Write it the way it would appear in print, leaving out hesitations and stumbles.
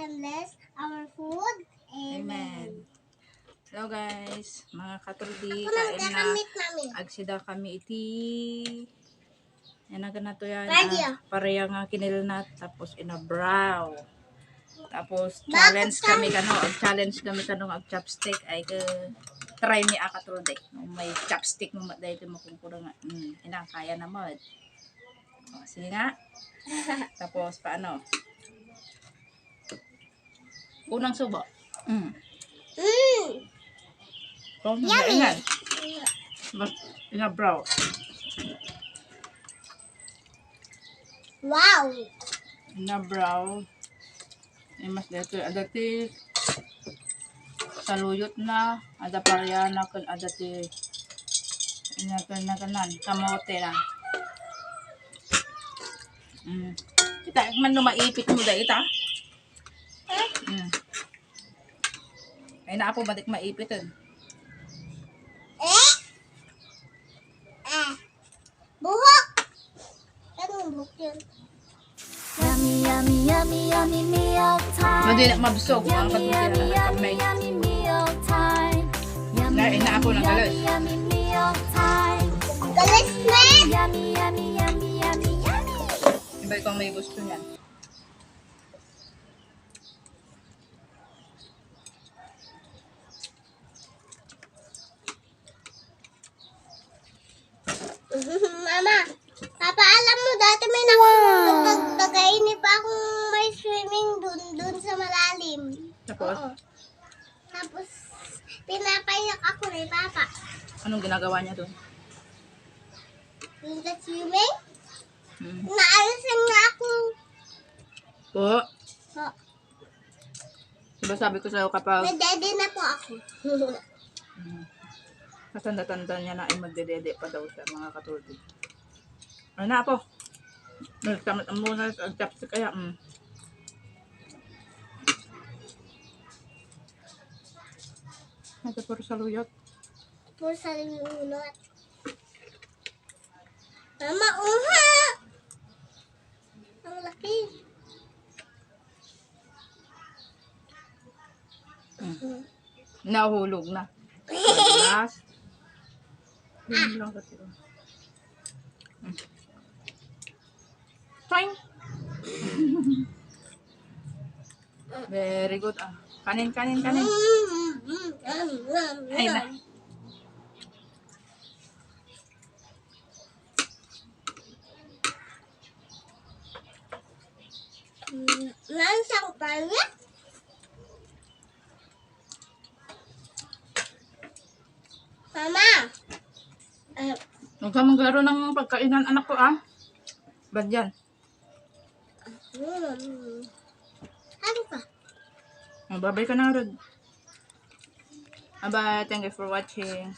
and bless our food. Amen. Hello guys, mga katuldi, Ako nang kain na. gagamit namin. Agsida kami iti. Yan na to yan. Ready ah. Pareha nga kinilnat. Tapos inabraw. Tapos Bakit challenge kami challenge kami ag chopstick ay try ni akatuldi. May chopstick mo dahil mo kung kurang kaya na mo. O, sige nga. Tapos paano? Unang subo. Kung Yummy. Inabraw. Wow. Inabraw. Mas dito adati saluyot na ada parya na kun adati ina kanan kamote na. Kita man no maipit mo dai ita. Ay na po batik maipit eh. Buhok. Anong buhok yun? Yummy, yummy, yummy, yummy meal time. Madi na mabsog ang Yummy, yummy, katulad yummy, kamay. yummy meal time. Yummy, Ina ako ng galos. yummy meal time. Galis na. Yummy, yummy, yummy, yummy, yummy. Iba kung may gusto niyan. Mama, Papa, alam mo dati may nagtagainip akong may swimming dun sa malalim. Tapos, Oo. Tapos, pinapayak ako ni Papa. anong ginagawa niya doon? Dun sa swimming, Hmm. naalisan nga ako. Po, Oh, diba sabi ko sa'yo kapag nadede na po ako. matanda-tanda niya na ay magdedede pa daw siya mga katulad. Ano na po? Nagkamit ang muna ang chopstick kaya. Ito puro saluyot. Puro sa lunot. Mama, uha! Ang laki. Nahulog na. Last. Yun lang kasi. Fine. Very good. Kanin. Ay na. Lansang pala. Mama. Huwag ka maglaro ng pagkainan anak ko Bad yan. Ano ka? Babay ka na, Rod. Bye. Thank you for watching.